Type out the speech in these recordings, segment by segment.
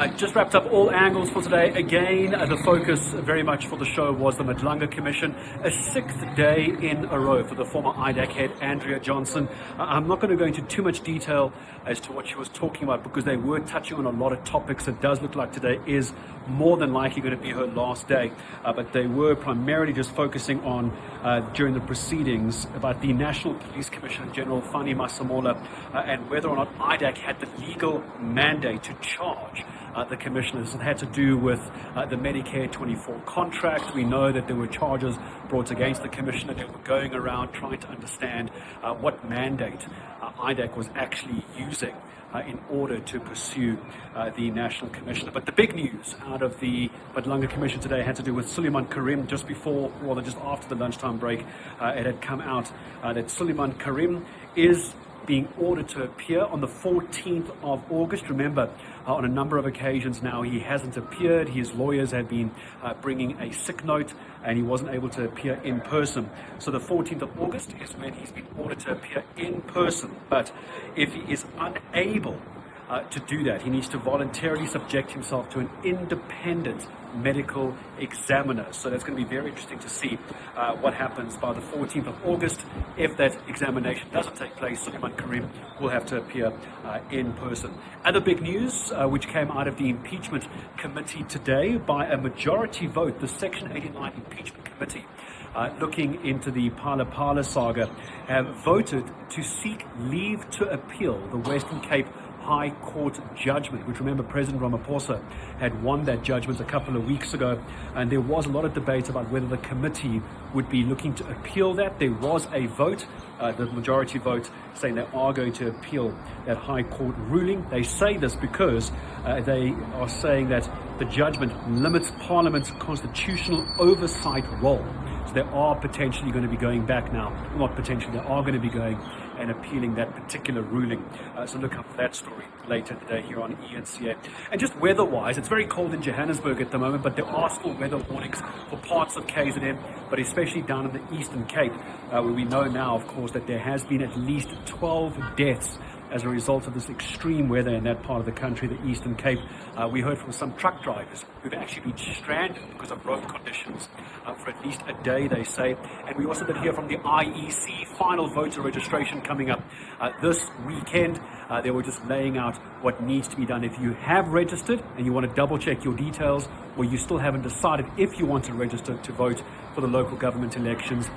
I just wrapped up all angles for today. Again, the focus very much for the show was the Madlanga Commission, a sixth day in a row for the former IDAC head, Andrea Johnson. I'm not going to go into too much detail as to what she was talking about because they were touching on a lot of topics. It does look like today is more than likely going to be her last day, but they were primarily just focusing on, during the proceedings, about the National Police Commissioner General Fani Masemola and whether or not IDAC had the legal mandate to charge the commissioners. It had to do with the Medicare 24 contract. We know that there were charges brought against the commissioner. They were going around trying to understand what mandate IDAC was actually using in order to pursue the National Commissioner. But the big news out of the Madlanga Commission today had to do with Suliman Carrim. Just before, rather just after the lunchtime break, it had come out that Suliman Carrim is being ordered to appear on the 14th of August. Remember, on a number of occasions now, he hasn't appeared. His lawyers have been bringing a sick note, and he wasn't able to appear in person. So the 14th of August is when he's been ordered to appear in person. But if he is unable to do that, he needs to voluntarily subject himself to an independent medical examiner. So that's going to be very interesting to see what happens by the 14th of August. If that examination doesn't take place, Suliman Carrim will have to appear in person. Other big news which came out of the impeachment committee today, by a majority vote, the Section 89 impeachment committee looking into the Phala saga have voted to seek leave to appeal the Western Cape High Court judgment, which, remember, President Ramaphosa had won that judgment a couple of weeks ago, and there was a lot of debate about whether the committee would be looking to appeal that. There was a vote, the majority vote, saying they are going to appeal that High Court ruling. They say this because they are saying that the judgment limits Parliament's constitutional oversight role. So they are potentially going to be going back now, not potentially, they are going to be going and appealing that particular ruling. So look up for that story later today here on eNCA. And just weather-wise, it's very cold in Johannesburg at the moment, but there are still weather warnings for parts of KZN, but especially down in the Eastern Cape, where we know now, of course, that there has been at least 12 deaths as a result of this extreme weather in that part of the country, the Eastern Cape. We heard from some truck drivers who've actually been stranded because of road conditions for at least a day, they say. And we also did hear from the IEC final voter registration coming up this weekend. They were just laying out what needs to be done. If you have registered and you want to double check your details, or you still haven't decided if you want to register to vote for the local government elections,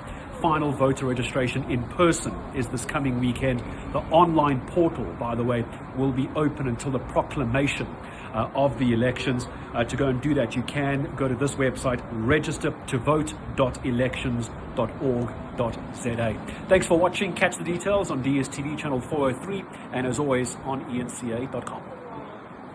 final voter registration in person is this coming weekend. The online portal, by the way, will be open until the proclamation of the elections. To go and do that, you can go to this website, register-to-vote.elections.org.za. Thanks for watching. Catch the details on DSTV channel 403, and as always on eNCA.com.